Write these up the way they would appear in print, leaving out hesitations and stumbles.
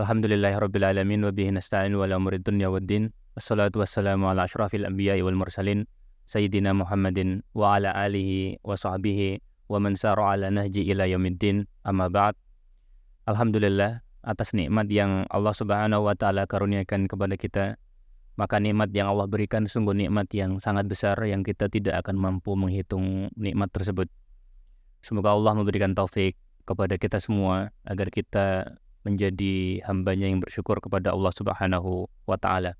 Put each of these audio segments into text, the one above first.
Alhamdulillahirabbil alamin wa bihi nasta'in wa ala umuri dunya waddin. Wassalatu wassalamu ala asyrafil anbiya'i wal mursalin sayyidina Muhammadin wa ala alihi wa sahbihi wa man sara ala nahji ila yaumiddin. Amma ba'd. Alhamdulillah atas nikmat yang Allah Subhanahu wa taala karuniakan kepada kita. Maka nikmat yang Allah berikan sungguh nikmat yang sangat besar yang kita tidak akan mampu menghitung nikmat tersebut. Semoga Allah memberikan taufik kepada kita semua agar kita menjadi hambanya yang bersyukur kepada Allah Subhanahu wa ta'ala.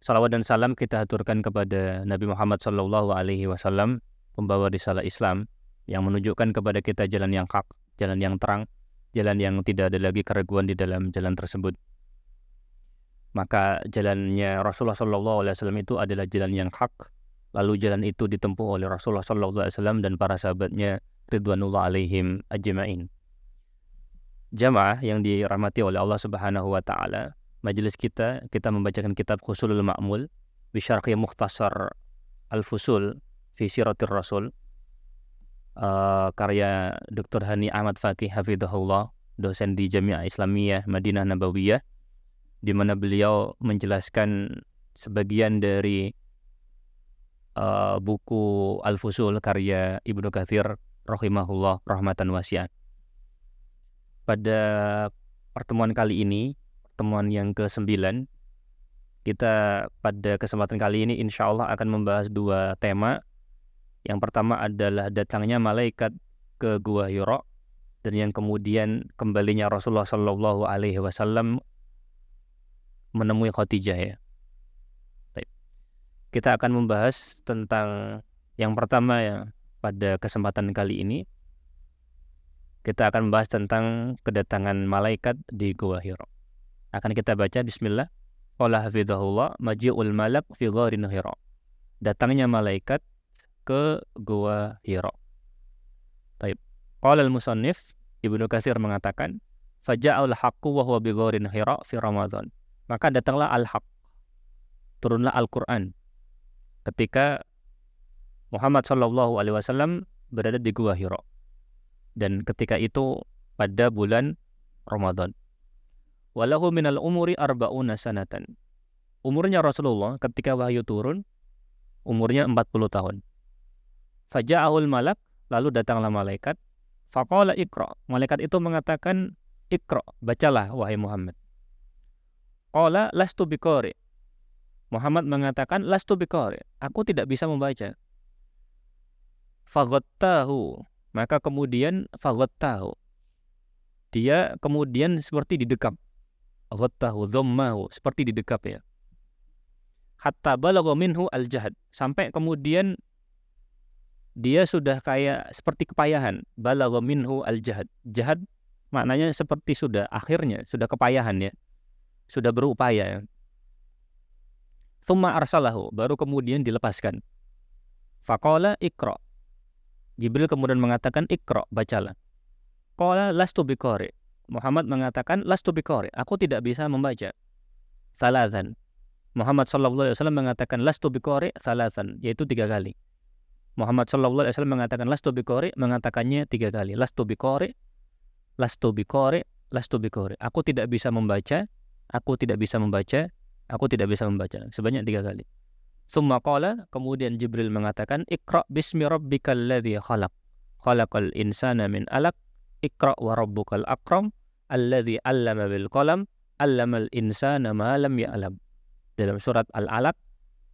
Salawat dan salam kita haturkan kepada Nabi Muhammad SAW, pembawa risalah Islam yang menunjukkan kepada kita jalan yang hak, jalan yang terang, jalan yang tidak ada lagi keraguan di dalam jalan tersebut. Maka jalannya Rasulullah SAW itu adalah jalan yang hak, lalu jalan itu ditempuh oleh Rasulullah SAW dan para sahabatnya ridwanullah alaihim ajma'in. Jamaah yang dirahmati oleh Allah Subhanahu wa taala, majelis kita membacakan kitab Husulul Ma'mul bi syarhi Mukhtasar Al-Fusul fi Siratir Rasul, karya Dr. Hani Ahmad Faqih hafizahullah, dosen di Jami'ah Islamiyah Madinah Nabawiyah, di mana beliau menjelaskan sebagian dari buku Al-Fusul karya Ibnu Katsir rahimahullah rahmatan wasi'ah. Pada pertemuan kali ini, pertemuan yang ke-9, kita pada kesempatan kali ini insya Allah akan membahas dua tema. Yang pertama adalah datangnya malaikat ke Gua Hira, dan yang kemudian kembalinya Rasulullah SAW menemui Khadijah, ya. Baik. Kita akan membahas tentang yang pertama, ya, pada kesempatan kali ini. Kita akan membahas tentang kedatangan malaikat di Gua Hira. Akan kita baca bismillah. Qala hafizahullah maji'ul malak fi gharin Hira. Datangnya malaikat ke Gua Hira. Baik. Qala al-musannif Ibnu Katsir mengatakan, faja'al haqqu wa huwa bi gharin Hira fi Ramadan. Maka datanglah al-haq. Turunlah Al-Qur'an ketika Muhammad SAW berada di Gua Hira. Dan ketika itu pada bulan Ramadan. Walahu minal umuri arba'una sanatan. Umurnya Rasulullah ketika wahyu turun, umurnya 40 tahun. Faja'ahul malak, lalu datanglah malaikat. Faqala iqra. Malaikat itu mengatakan, iqra, bacalah wahai Muhammad. Qala lastu biqari. Muhammad mengatakan, lastu biqari, aku tidak bisa membaca. Faghattahu. Maka kemudian faghattahu, dia kemudian seperti didekap. Ghattahu dhammahu, seperti didekap, ya. Hatta balagha minhu al-jahd, sampai kemudian dia sudah kayak seperti kepayahan. Balagha minhu al-jahd. Jahad maknanya seperti sudah akhirnya, sudah kepayahan, ya. Sudah berupaya, ya. Tsumma arsalahu, baru kemudian dilepaskan. Faqala iqra. Jibril kemudian mengatakan, iqra, bacalah. Qala lastu biqari. Muhammad mengatakan, lastu biqari, aku tidak bisa membaca. Salazan. Muhammad SAW mengatakan, lastu biqari salazan, yaitu 3 kali. Muhammad SAW mengatakan, lastu biqari, mengatakannya 3 kali. Lastu biqari, lastu biqari, lastu biqari. Aku tidak bisa membaca, aku tidak bisa membaca, aku tidak bisa membaca. Sebanyak 3 kali. Summa qala, kemudian Jibril mengatakan, iqra bismi rabbikal ladzi khalaq. Khalaqal insana min alaq. Iqra wa rabbukal akram. Alladzi 'allama bil qalam. 'Allamal insana ma lam ya'lam. Dalam surat Al-Alaq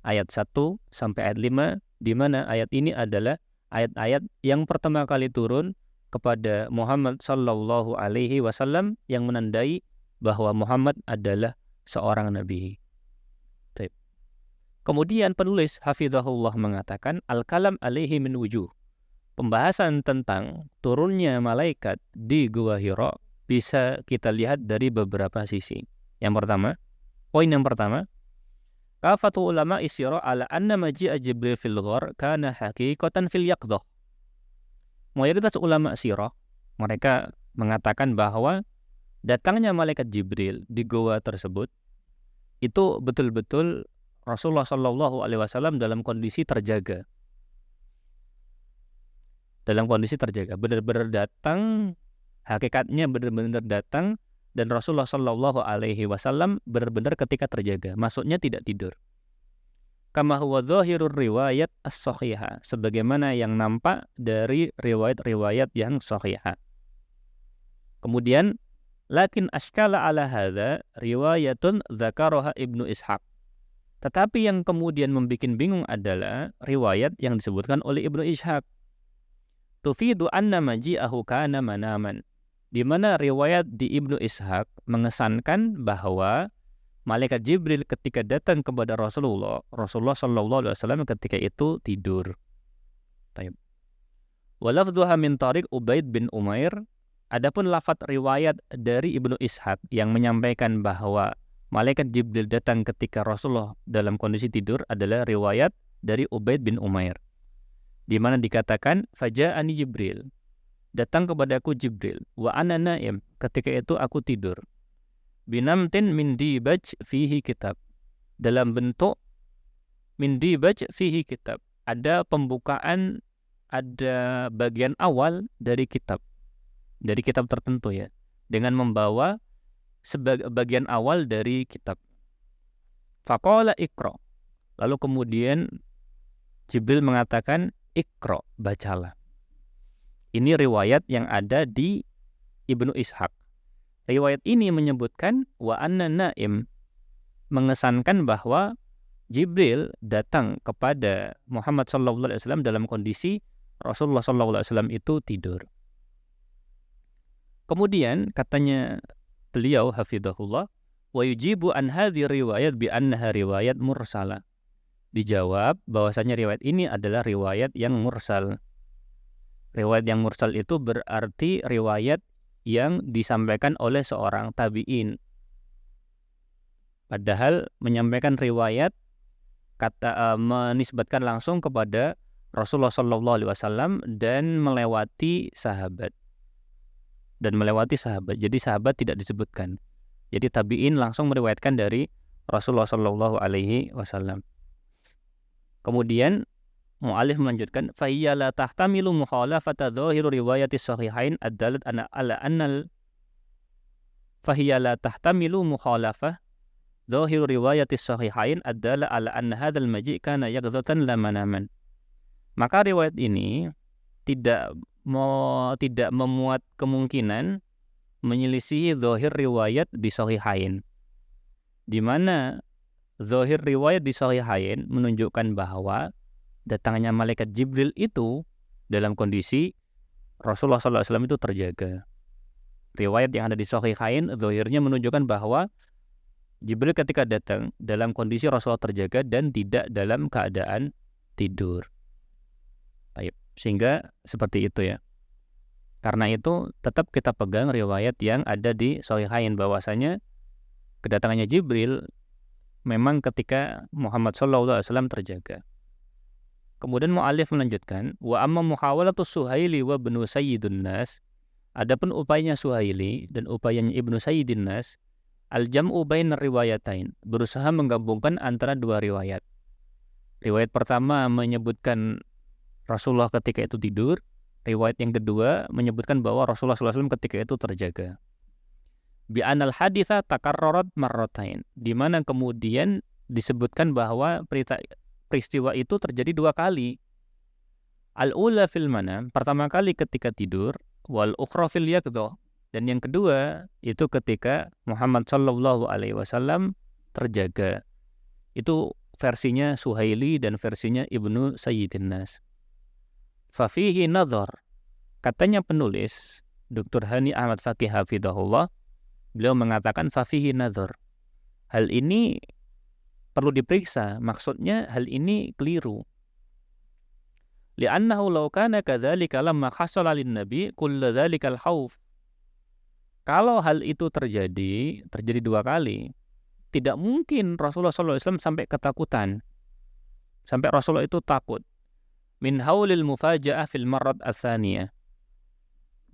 ayat 1 sampai ayat 5, di mana ayat ini adalah ayat-ayat yang pertama kali turun kepada Muhammad sallallahu alaihi wasallam yang menandai bahwa Muhammad adalah seorang nabi. Kemudian penulis hafizahullah mengatakan, al-kalam alaihi min wujuh. Pembahasan tentang turunnya malaikat di Gua Hira bisa kita lihat dari beberapa sisi. Poin yang pertama, kafatu ulama isyara ala anna maji'a Jibril fil ghar kana haqiqatan fil yaqdah. Mayoritas ulama sirah mereka mengatakan bahwa datangnya malaikat Jibril di gua tersebut itu betul-betul Rasulullah SAW dalam kondisi terjaga. Dalam kondisi terjaga, benar-benar datang, hakikatnya benar-benar datang dan Rasulullah Shallallahu Alaihi Wasallam benar-benar ketika terjaga, maksudnya tidak tidur. Kama huwa dhahirur riwayat as-sahihah, sebagaimana yang nampak dari riwayat-riwayat yang sahihah. Kemudian, lakin askala ala hadza riwayatun dzakaraha Ibnu Ishaq. Tetapi yang kemudian membuat bingung adalah riwayat yang disebutkan oleh Ibnu Ishaq. Tufidu anna maji'ahu kana manaman. Di mana riwayat di Ibnu Ishaq mengesankan bahwa malaikat Jibril ketika datang kepada Rasulullah Shallallahu Alaihi Wasallam ketika itu tidur. Walafdhuha min tariq Ubaid bin Umair. Adapun lafadz riwayat dari Ibnu Ishaq yang menyampaikan bahwa malaikat Jibril datang ketika Rasulullah dalam kondisi tidur adalah riwayat dari Ubaid bin Umair, di mana dikatakan faja'ani Jibril, datang kepadaku Jibril, wa ana naim, ketika itu aku tidur, binamtin min dibaj fihi kitab, dalam bentuk min dibaj fihi kitab, ada pembukaan, ada bagian awal dari kitab tertentu ya, dengan membawa bagian awal dari kitab. Faqala iqra, lalu kemudian Jibril mengatakan iqra, bacalah. Ini riwayat yang ada di Ibnu Ishaq. Riwayat ini menyebutkan wa anna naim, mengesankan bahwa Jibril datang kepada Muhammad sallallahu alaihi wasallam dalam kondisi Rasulullah sallallahu alaihi wasallam itu tidur. Kemudian katanya beliau hafidhahullah, wa yujibu an hadhi riwayat bi annaha riwayat mursalah. Dijawab bahwasanya riwayat ini adalah riwayat yang mursal. Riwayat yang mursal itu berarti riwayat yang disampaikan oleh seorang tabi'in. Padahal menyampaikan riwayat menisbatkan langsung kepada Rasulullah Shallallahu Alaihi Wasallam dan melewati sahabat. Jadi sahabat tidak disebutkan. Jadi tabi'in langsung meriwayatkan dari Rasulullah Shallallahu Alaihi Wasallam. Kemudian mu'alif melanjutkan fahiyya la tahtamilu mukhalafata dhahiru riwayatis sahihain ad-dalat ala annal fahiyya la tahtamilu mukhalafah dhahiru riwayatis sahihain ad-dalat ala anna hadzal maji' kana yaqzatan la manaman. Maka riwayat ini tidak memuat kemungkinan menyelisihi dhahir riwayat di sahihain, di mana zahir riwayat di sahihain menunjukkan bahwa datangnya malaikat Jibril itu dalam kondisi Rasulullah SAW itu terjaga. Riwayat yang ada di sahihain zahirnya menunjukkan bahwa Jibril ketika datang dalam kondisi Rasulullah terjaga dan tidak dalam keadaan tidur. Sehingga seperti itu ya. Karena itu tetap kita pegang riwayat yang ada di sahihain bahwasanya kedatangannya Jibril memang ketika Muhammad SAW terjaga. Kemudian mu'alif melanjutkan, wa amma muhawalatus Suhaili wa ibnu Sayyidun Nas, adapun upayanya Suhaili dan upayanya Ibnu Sayyidin Nas, al-jam'u bainar riwayatain, berusaha menggabungkan antara dua riwayat. Riwayat pertama menyebutkan Rasulullah ketika itu tidur, riwayat yang kedua menyebutkan bahwa Rasulullah SAW ketika itu terjaga. Bi anal haditha takarrarat marratain, di mana kemudian disebutkan bahwa peristiwa itu terjadi dua kali. Al-ula fil manam, pertama kali ketika tidur, wal ukhra fil yaqdha, dan yang kedua itu ketika Muhammad sallallahu alaihi wasallam terjaga. Itu versinya Suhaili dan versinya Ibnu Sayyidin Nas. Fa fihi nadhar, katanya penulis Dr. Hani Ahmad Fakih hafidhahullah, beliau mengatakan fa fihi nadhar. Hal ini perlu diperiksa, maksudnya hal ini keliru. Li'annahu law kana kadzalika lamma hasala lin-nabi kullu dzalikal khauf. Kalau hal itu terjadi dua kali, tidak mungkin Rasulullah SAW sampai ketakutan. Sampai Rasulullah itu takut. Min haulil mufaja'ah fil marrat as-saniyah.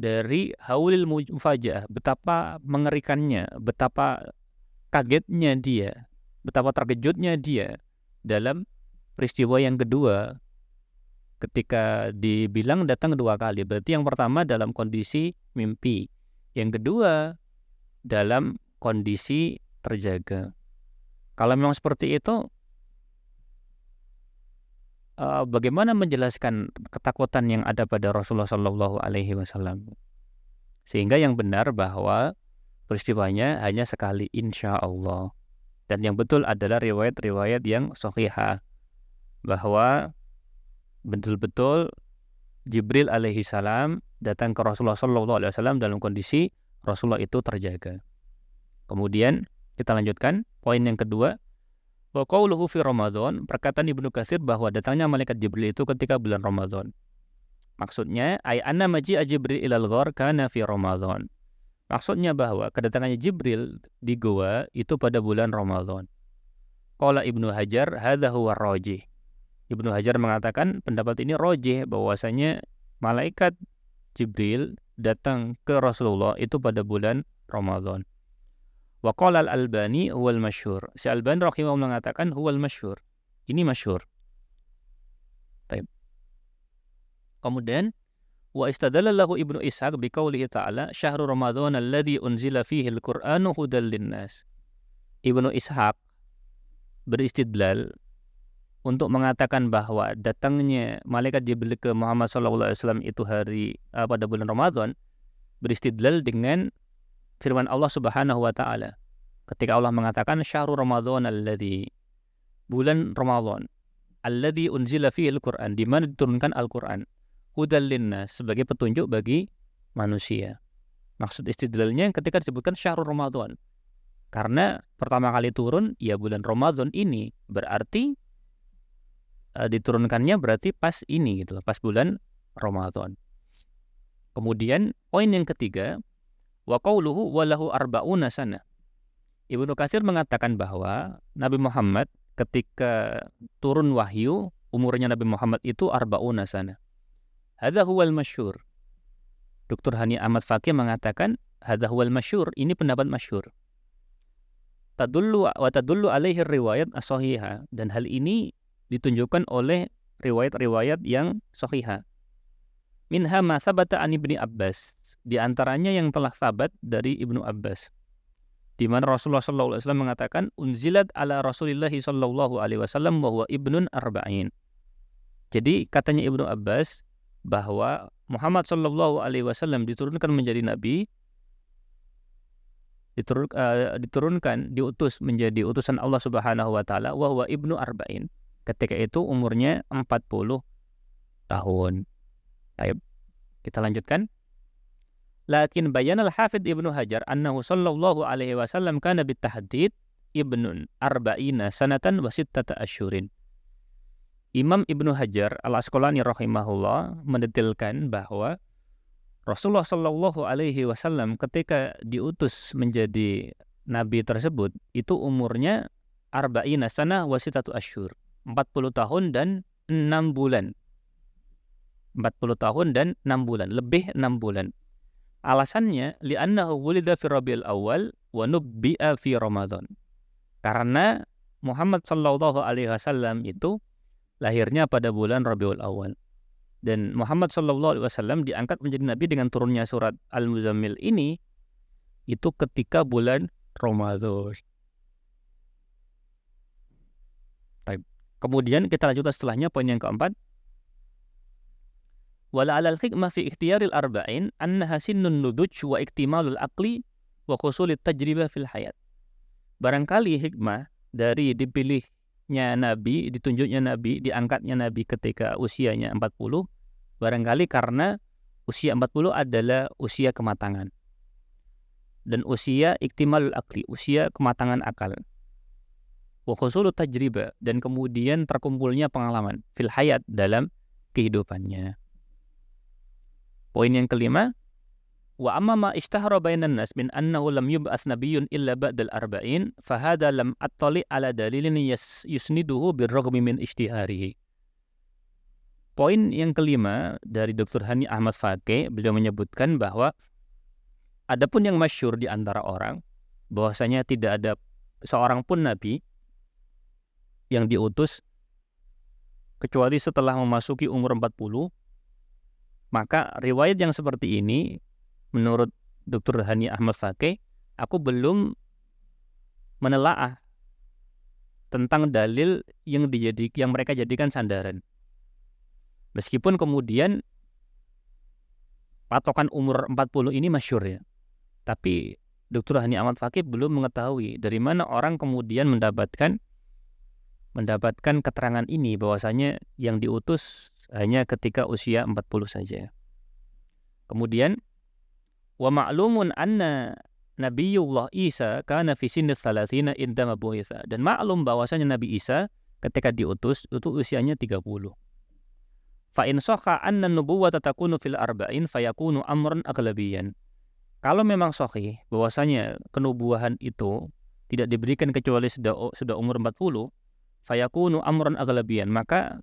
Dari haulil mufaja'ah, betapa mengerikannya, betapa kagetnya dia, betapa terkejutnya dia dalam peristiwa yang kedua ketika dibilang datang dua kali. Berarti yang pertama dalam kondisi mimpi, yang kedua dalam kondisi terjaga. Kalau memang seperti itu, bagaimana menjelaskan ketakutan yang ada pada Rasulullah Shallallahu Alaihi Wasallam? Sehingga yang benar bahwa peristiwanya hanya sekali, insya Allah. Dan yang betul adalah riwayat-riwayat yang sahihah, bahwa betul-betul Jibril alaihi salam datang ke Rasulullah Shallallahu Alaihi Wasallam dalam kondisi Rasulullah itu terjaga. Kemudian kita lanjutkan poin yang kedua. Wa qauluhu fi Ramadan, perkataan Ibnu Katsir bahwa datangnya malaikat Jibril itu ketika bulan Ramadan. Maksudnya ay anna maji'a Jibril ilal ghar kana fi Ramadan. Maksudnya bahwa kedatangannya Jibril di goa itu pada bulan Ramadan. Qala Ibnu Hajar hadza huwa rajih. Ibnu Hajar mengatakan pendapat ini rajih, bahwasanya malaikat Jibril datang ke Rasulullah itu pada bulan Ramadan. Wa qala al-Albani huwal masyhur. Si Albani rahimahullah mengatakan huwal masyhur. Ini masyhur. Baik. Kemudian wa istadalla lahu Ibnu Ishaq biqaulihi ta'ala syahrul ramadhan alladzi unzila fihi al-Qur'anu hudal linnas. Ibnu Ishaq beristidlal untuk mengatakan bahwa datangnya malaikat Jibril ke Muhammad SAW itu pada bulan Ramadan, beristidlal dengan firman Allah Subhanahu wa taala. Ketika Allah mengatakan syahrul ramadhan alladzi, bulan Ramadan, alladzi unzila fihi al-Qur'an, di mana diturunkan Al-Qur'an, hudal linnas, sebagai petunjuk bagi manusia. Maksud istidlalnya ketika disebutkan syahrul Ramadan, karena pertama kali turun ya bulan Ramadan ini, berarti diturunkannya berarti pas ini gitu, pas bulan Ramadan. Kemudian poin yang ketiga, wa qauluhu walahu arba'una sana. Ibnu Katsir mengatakan bahwa Nabi Muhammad ketika turun wahyu, umurnya Nabi Muhammad itu arba'una sana. Hadza huwal masyhur. Dr. Hani Ahmad Fakih mengatakan hadza huwal masyhur, ini pendapat masyhur. Tadullu alaihi riwayat as-sahihah, dan hal ini ditunjukkan oleh riwayat-riwayat yang sahihah. Minha ma sabata an Ibni Abbas, di antaranya yang telah sabat dari Ibnu Abbas, di mana Rasulullah sallallahu alaihi wasallam mengatakan unzilat ala Rasulillah sallallahu alaihi wasallam wa huwa ibnun arba'in. Jadi katanya Ibnu Abbas bahwa Muhammad sallallahu alaihi wasallam diturunkan menjadi nabi, diutus menjadi utusan Allah Subhanahu wa taala wa huwa ibnu arba'in. Ketika itu umurnya 40 tahun. Baik, kita lanjutkan. Lakin bayan al-Hafidh Ibnu Hajar annahu sallallahu alaihi wasallam kana bitahdid ibnun arba'ina sanatan wa sittata asyurin. Imam Ibnu Hajar al-Asqalani rahimahullah mendetilkan bahwa Rasulullah sallallahu alaihi wasallam ketika diutus menjadi nabi tersebut itu umurnya arba'ina sanah wa sittatu asyur, 40 tahun dan 6 bulan. 40 tahun dan 6 bulan, lebih 6 bulan. Alasannya li'annahu wulida fi Rabiul Awal wa nubbi'a fi Ramadan. Karena Muhammad sallallahu alaihi wasallam itu lahirnya pada bulan Rabiul Awal. Dan Muhammad sallallahu alaihi wasallam diangkat menjadi nabi dengan turunnya surat Al-Muzammil ini itu ketika bulan Ramadan. Baik. Kemudian kita lanjutkan setelahnya poin yang keempat. Wala 'alal hikmah fi ikhtiyaril arba'in annaha sinnun nuduj wa iktimalul aqli wa husulit tajribah fil hayat. Barangkali hikmah dari dipilihnya nabi, ditunjuknya nabi, diangkatnya nabi ketika usianya 40, barangkali karena usia 40 adalah usia kematangan. Dan usia iktimalul aqli, usia kematangan akal. Wa husulut tajribah, dan kemudian terkumpulnya pengalaman fil hayat, dalam kehidupannya. Poin yang kelima, wa amma ma ishtahara bainan nas min annahu lam yub'as nabiyyun illa ba'dal arba'in fa hadha lam attali ala dalilin yusniduhu birraghmi min ishtiharihi. Poin yang kelima dari Dr. Hani Ahmad Fakih, beliau menyebutkan bahwa adapun yang masyhur di antara orang bahwasanya tidak ada seorang pun nabi yang diutus kecuali setelah memasuki umur 40. Maka riwayat yang seperti ini menurut Dr. Hani Ahmad Fakih aku belum menelaah tentang dalil yang mereka jadikan sandaran. Meskipun kemudian patokan umur 40 ini masyhur ya. Tapi Dr. Hani Ahmad Fakih belum mengetahui dari mana orang kemudian mendapatkan keterangan ini bahwasanya yang diutus hanya ketika usia 40 saja. Kemudian wa ma'lumun anna Nabiyullah Isa kana fi sinni 30 indama bu'itsa, dan maklum bahwasanya Nabi Isa ketika diutus itu usianya 30. Fa in sahha anna nubuwwata takunu fil arba'in fayakunu amran aghlabiyan. Kalau memang sahih bahwasanya kenubuahan itu tidak diberikan kecuali sudah umur 40, fayakunu amran aghlabiyan, maka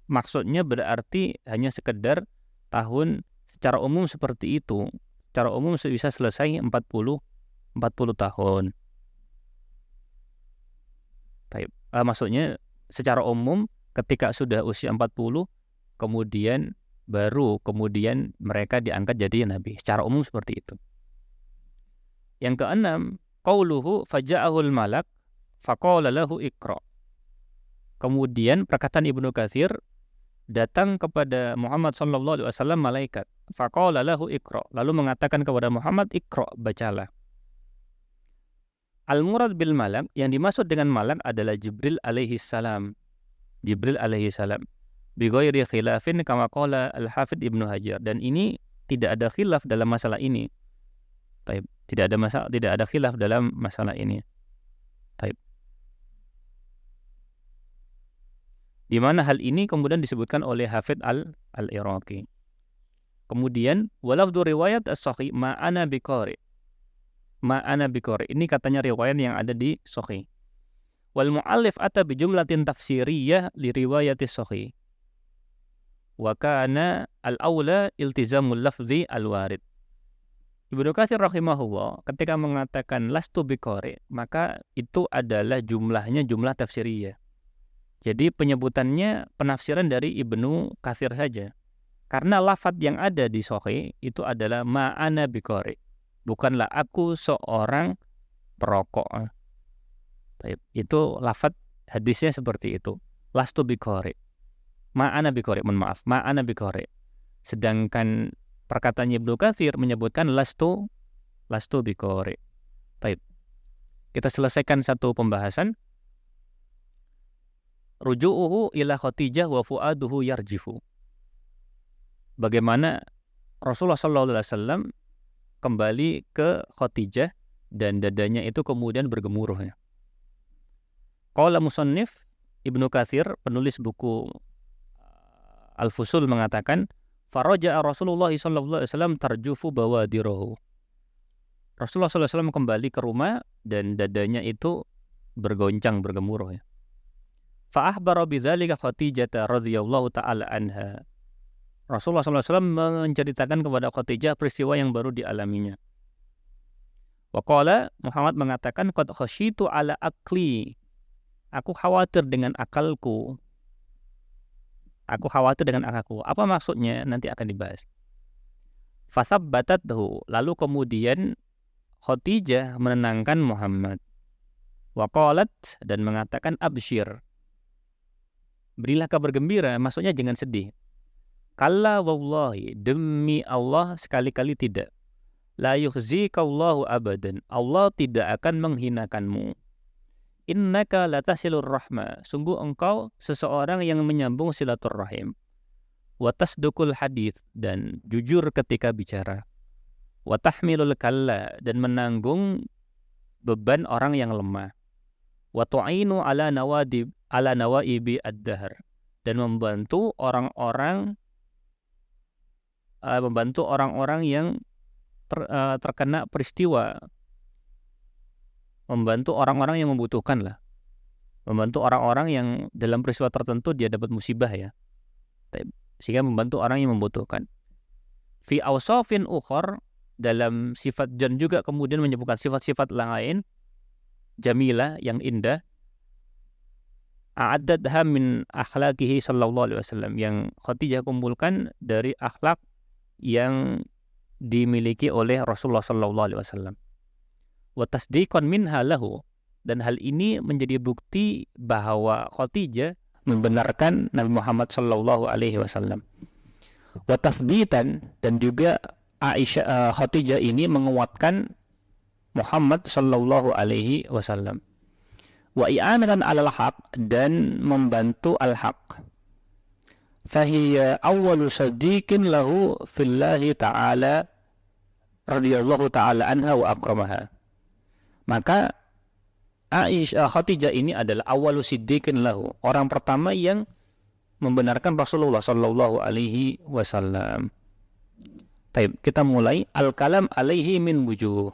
maksudnya berarti hanya sekedar tahun secara umum seperti itu. Secara umum bisa selesai 40 tahun. Maksudnya secara umum ketika sudah usia 40 kemudian mereka diangkat jadi nabi. Secara umum seperti itu. Yang keenam, qauluhu faja'ahul malak faqala lahu iqra. Kemudian perkataan Ibnu Katsir, datang kepada Muhammad sallallahu alaihi wasallam malaikat, faqala lahu iqra, lalu mengatakan kepada Muhammad, iqra, bacalah. Al-murad bil malak, yang dimaksud dengan malak adalah Jibril alaihi salam. Jibril alaihi salam. Bi ghairi khilafin kama qala Al-Hafidz Ibnu Hajar, dan ini tidak ada khilaf dalam masalah ini. Taib. Tidak ada khilaf dalam masalah ini. Taib. Di mana hal ini kemudian disebutkan oleh Hafidz Al-Iraqi. Kemudian walafdu riwayat as-sahih ma'ana biqari. Ma'ana biqari. Ini katanya riwayat yang ada di sahih. Wal mu'allif ata bi jumlatin tafsiriyah li riwayat as-sahih. Wa kana al-aula iltizamul lafzi al-warid. Ibnu Katsir rahimahullah ketika mengatakan lastu biqari, maka itu adalah jumlahnya jumlah tafsiriyah. Jadi penyebutannya penafsiran dari Ibnu Katsir saja. Karena lafadz yang ada di Sahih itu adalah ma'ana biqari. Bukanlah aku seorang perokok. Itu lafadz hadisnya seperti itu. Lastu biqari. Ma'ana biqari, maaf, ma'ana biqari. Sedangkan perkataan Ibnu Katsir menyebutkan lastu biqari. Baik. Kita selesaikan satu pembahasan. Ruju'uhu ila Khadijah wa fu'aduhu yarjifu. Bagaimana Rasulullah SAW kembali ke Khadijah dan dadanya itu kemudian bergemuruh. Qala musannif Ibnu Katsir, penulis buku Al-Fusul, mengatakan faraja'a Rasulullah SAW tarjufu bawadirahu. Rasulullah SAW kembali ke rumah dan dadanya itu bergoncang, bergemuruh. Fa'ahbara bidzalika Khadijah radhiyallahu ta'ala anha. Rasulullah SAW menceritakan kepada Khadijah peristiwa yang baru dialaminya. Wa qala, Muhammad mengatakan, qad khasyitu ala akli. Aku khawatir dengan akalku. Apa maksudnya? Nanti akan dibahas. Fasabbatathu, lalu kemudian Khadijah menenangkan Muhammad. Wa qalat, dan mengatakan absyir. Berilah kabar gembira, maksudnya jangan sedih. Kalla wallahi, demi Allah sekali-kali tidak. La yukhzikallahu abadan, Allah tidak akan menghinakanmu. Innaka latasilur rahma, sungguh engkau seseorang yang menyambung silaturrahim. Wa tasdukul hadits, dan jujur ketika bicara. Wa tahmilul kalla, dan menanggung beban orang yang lemah. Wa tu'inu ala nawaibi ad-dahr, dan membantu orang-orang yang terkena peristiwa, membantu orang-orang yang membutuhkan lah, membantu orang-orang yang dalam peristiwa tertentu dia dapat musibah ya, sehingga membantu orang yang membutuhkan. Fi awsafin ukhar, dalam sifat, dan juga kemudian menyebutkan sifat-sifat lain jamilah, yang indah, a'addadha min akhlaqihi sallallahu alaihi wasallam, yang Khadijah kumpulkan dari akhlak yang dimiliki oleh Rasulullah sallallahu alaihi wasallam. wa tasdiqan minha lahu, dan hal ini menjadi bukti bahwa Khadijah membenarkan Nabi Muhammad sallallahu alaihi wasallam. Wa tathbitan, dan juga Khadijah ini menguatkan Muhammad sallallahu alaihi wasallam. Wa i'anatan 'alal haq, dan membantu al-haq. Fahiya awwalu sadiqin lahu fillahi ta'ala radhiyallahu ta'ala anha wa akramaha. Maka Khadijah ini adalah awwalu siddiqin lahu, orang pertama yang membenarkan Rasulullah sallallahu alaihi wasallam. Baik, kita mulai al-kalam alaihi min wujuh.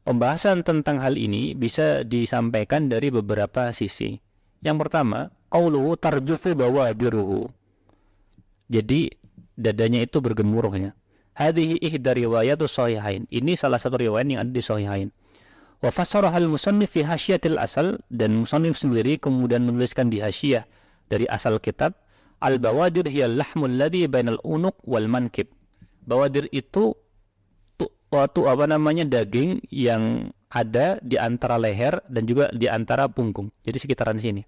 Pembahasan tentang hal ini bisa disampaikan dari beberapa sisi. Yang pertama, qauluhu tarjufu bawadiruhu. Jadi dadanya itu bergemuruhnya. Hadhihi ihda riwayatus sahihain. Ini salah satu riwayat yang ada di sahihain. Wa fassaraha al-musannif fi hasyiatil asal, dan musannif sendiri kemudian menuliskan di hasyiyah dari asal kitab, al-bawadir hiya al-lahmul ladzi bainal unuq wal mankib. Bawadir itu daging yang ada di antara leher dan juga di antara punggung. Jadi sekitaran sini.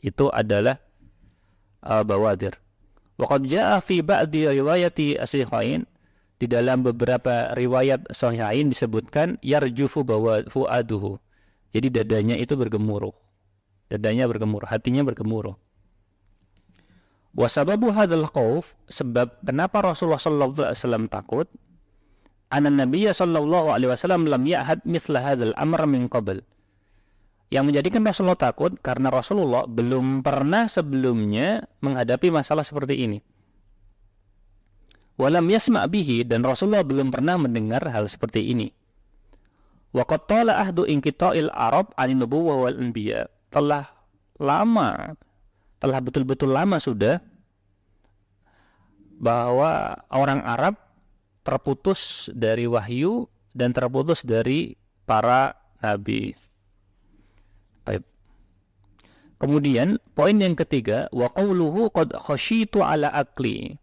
Itu adalah bawadir. Wa qad jaa fi ba'di riwayati as-sahihain, di dalam beberapa riwayat sahihain disebutkan yarjufu fuaduhu. Jadi dadanya itu bergemuruh. Dadanya bergemuruh, hatinya bergemuruh. Wa sababu hadzal khauf, sebab kenapa Rasulullah sallallahu alaihi wasallam takut, anna nabiyya sallallahu alaihi wasallam lam ya'had mithla hadzal amr min qabl. Yang menjadikan Rasulullah takut karena Rasulullah belum pernah sebelumnya menghadapi masalah seperti ini. Walam yasma' bihi, dan Rasulullah belum pernah mendengar hal seperti ini. Wa qad tala ahdu inqita'il Arab 'anin nubuwwah wal anbiya. Telah betul-betul lama sudah bahwa orang Arab terputus dari wahyu dan terputus dari para nabi. Baik. Kemudian poin yang ketiga, wa qauluhu qad khasyitu ala aqli.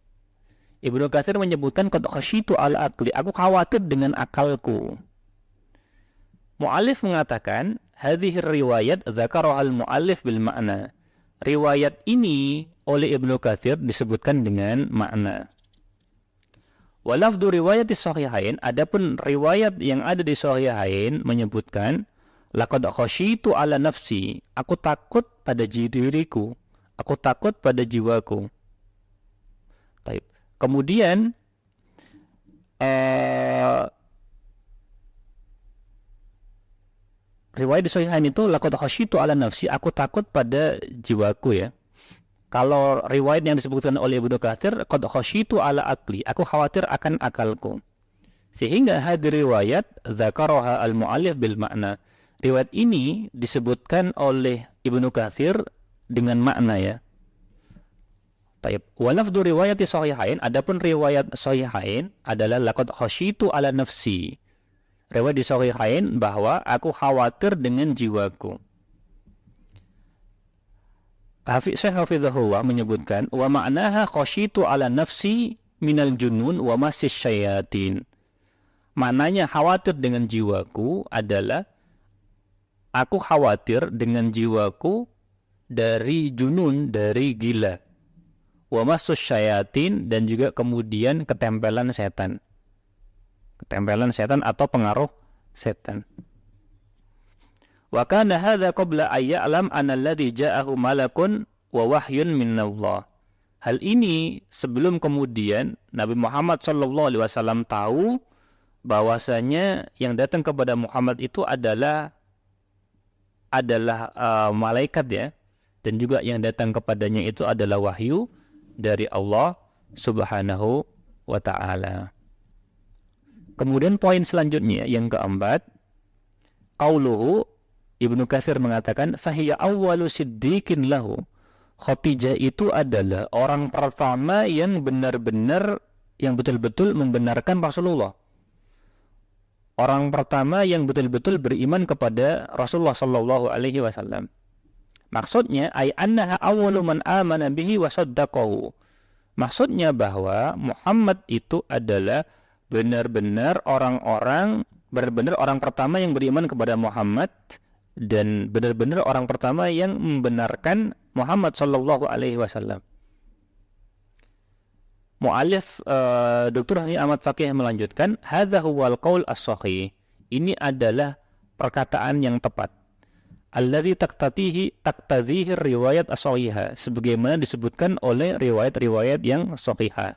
Ibnu Katsir menyebutkan qad khasyitu ala aqli, aku khawatir dengan akalku. Mu'allif mengatakan hadhihi riwayat dzakaraha al-mu'allif bil ma'na. Riwayat ini oleh Ibnu Katsir disebutkan dengan makna. Wa lafdhu riwayat as-sahihain, adapun riwayat yang ada di sahihain menyebutkan laqad khasyitu ala nafsi, aku takut pada diriku, aku takut pada jiwaku. Baik. Kemudian riwayat di sahihain itu laqad khasyitu ala nafsi, aku takut pada jiwaku ya. Kalau riwayat yang disebutkan oleh Ibnu Katsir qad khasyitu ala aqli, aku khawatir akan akalku. Sehingga hadir riwayat dzakaraha al-mu'allif bil ma'na. Riwayat ini disebutkan oleh Ibnu Katsir dengan makna ya. Taib. Wa lafdhu riwayati sahihain, adapun riwayat sahihain adalah laqad khasyitu ala nafsi. Riwayat di sahihain bahwa aku khawatir dengan jiwaku. Hafizahullah menyebutkan wa ma'naha khasyitu ala nafsi minal junun wa masis syayatin. Maknanya khawatir dengan jiwaku adalah aku khawatir dengan jiwaku dari junun, dari gila. Wa masus syayatin, dan juga kemudian ketempelan setan. Ketempelan setan atau pengaruh setan. Wa kana hadza qabla ayya'lam anna alladhi ja'ahu malakun wa wahyun minallah. Hal ini sebelum kemudian Nabi Muhammad sallallahu alaihi wasallam tahu bahwasanya yang datang kepada Muhammad itu adalah malaikat ya, dan juga yang datang kepadanya itu adalah wahyu dari Allah Subhanahu wa ta'ala. Kemudian poin selanjutnya yang keempat, qauluhu, Ibnu Katsir mengatakan fahiya awwalu siddiqin lahu. Khadijah itu adalah orang pertama yang benar-benar, yang betul-betul membenarkan Rasulullah. Orang pertama yang betul-betul beriman kepada Rasulullah sallallahu alaihi wasallam. Maksudnya ay annaha awwalu man amana bihi wa saddaqahu. Maksudnya bahwa Muhammad itu adalah benar-benar orang-orang benar-benar orang pertama yang beriman kepada Muhammad dan benar-benar orang pertama yang membenarkan Muhammad sallallahu alaihi wasallam. Mu'allif Dr. Hani Ahmad Fakih melanjutkan, hadza huwal qaul as-shahih. Ini adalah perkataan yang tepat. Alladzi taqtadhihi riwayat as-shahihah, sebagaimana disebutkan oleh riwayat-riwayat yang shahihah.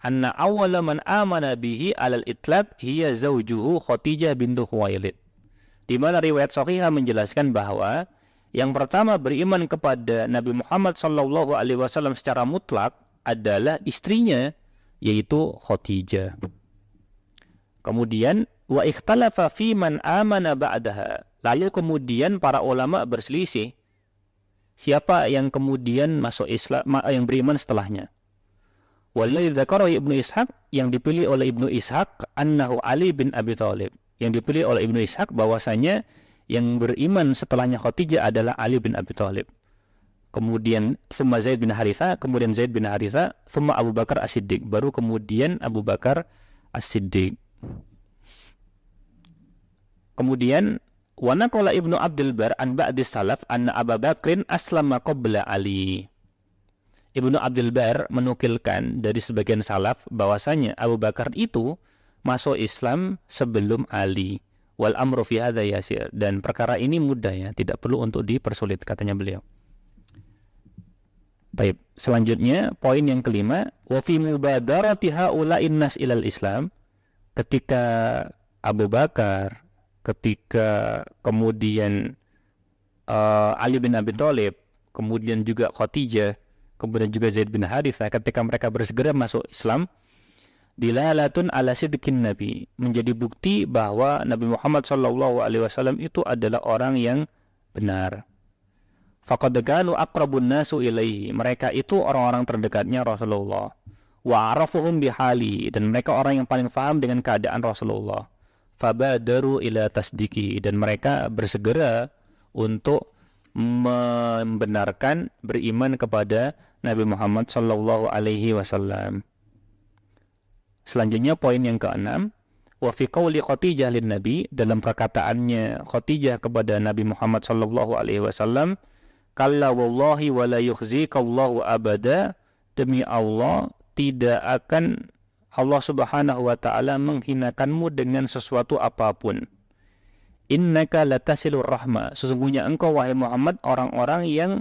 Anna awwala man amana bihi alal itlaq hiya zawjuhu Khadijah bintu Khuwailid. Di mana riwayat shahihah menjelaskan bahwa yang pertama beriman kepada Nabi Muhammad sallallahu alaihi wasallam secara mutlak adalah istrinya, yaitu Khadijah. Kemudian wa ikhtalafa fi man amana ba'daha. Lalu kemudian para ulama berselisih siapa yang kemudian masuk Islam, yang beriman setelahnya. Walladzi dzakara Ibnu Ishaq, yang dipilih oleh Ibnu Ishaq, annahu Ali bin Abi Thalib. Yang dipilih oleh Ibnu Ishaq bahwasanya yang beriman setelahnya Khadijah adalah Ali bin Abi Thalib. Kemudian summa Zaid bin Haritha, kemudian Zaid bin Haritha, summa Abu Bakar As-Siddiq, baru kemudian Abu Bakar As-Siddiq. Kemudian wa naqala Ibnu Abdul Bar an ba'di salaf anna Abu Bakrin aslama qabla Ali. Ibnu Abdul Bar menukilkan dari sebagian salaf bahwasanya Abu Bakar itu masuk Islam sebelum Ali. Wal amru fi hadza yasir, dan perkara ini mudah ya, tidak perlu untuk dipersulit, katanya beliau. Baik, selanjutnya poin yang kelima, wa fi mubadarati haula'in nas ilal Islam, ketika Abu Bakar, ketika kemudian Ali bin Abi Thalib, kemudian juga Khadijah, kemudian juga Zaid bin Haritha, ketika mereka bersegera masuk Islam, dilalatun ala sidqin Nabi, menjadi bukti bahwa Nabi Muhammad sallallahu alaihi wasallam itu adalah orang yang benar. Faqad kanu aqrabun nasu ilaihi, mereka itu orang-orang terdekatnya Rasulullah. Wa arafuhum bihali, dan mereka orang yang paling paham dengan keadaan Rasulullah. Fabadaru ila tasdiki, dan mereka bersegera untuk membenarkan, beriman kepada Nabi Muhammad sallallahu alaihi wasallam. Selanjutnya poin yang keenam, wa fi qauli Khadijah lin Nabi, dalam perkataannya Khadijah kepada Nabi Muhammad sallallahu alaihi wasallam, kalla wallahi wa la yukhzikallahu abada, demi Allah tidak akan Allah Subhanahu wa taala menghinakanmu dengan sesuatu apapun. Innaka latasilur rahma, sesungguhnya engkau wahai Muhammad orang-orang yang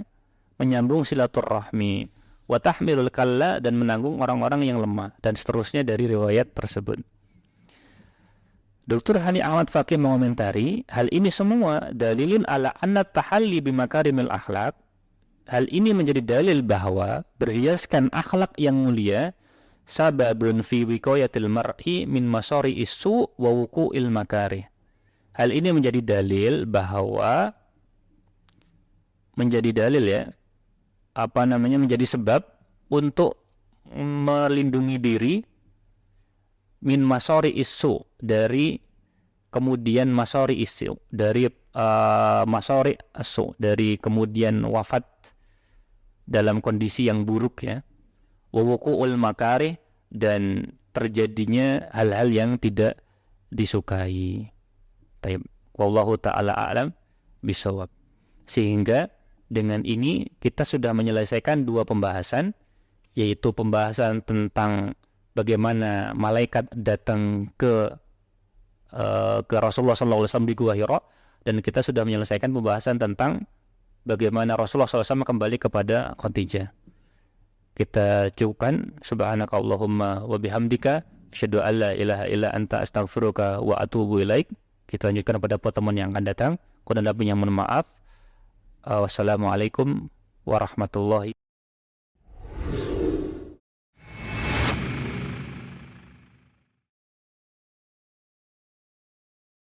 menyambung silaturahmi, wa tahmilul kalla, dan menanggung orang-orang yang lemah, dan seterusnya dari riwayat tersebut. Dr. Hani Ahmad Fakih mengomentari, hal ini semua dalilin ala anna tahalli bimakarimil akhlak. Hal ini menjadi dalil bahwa berhiaskan akhlak yang mulia sababun fi wiqayatil mar'i min masari isu wa wuqu'il makarih. Hal ini menjadi dalil bahwa menjadi sebab untuk melindungi diri min masori isu, dari kemudian masori isu, dari masori isu, dari kemudian wafat dalam kondisi yang buruk ya, wa wuqu'ul makarih, dan terjadinya hal-hal yang tidak disukai. Taib, wallahu ta'ala a'lam bisawab. Sehingga dengan ini kita sudah menyelesaikan dua pembahasan, yaitu pembahasan tentang bagaimana malaikat datang ke Rasulullah SAW di Gua Hira, dan kita sudah menyelesaikan pembahasan tentang bagaimana Rasulullah SAW kembali kepada Khadijah. Kita cukupkan, subhanakallahumma wa bihamdika asyhadu an la ilaha illa anta astaghfiruka wa atubu ilaik. Kita lanjutkan pada pertemuan yang akan datang. Kurang lebihnya mohon maaf. Wassalamualaikum warahmatullahi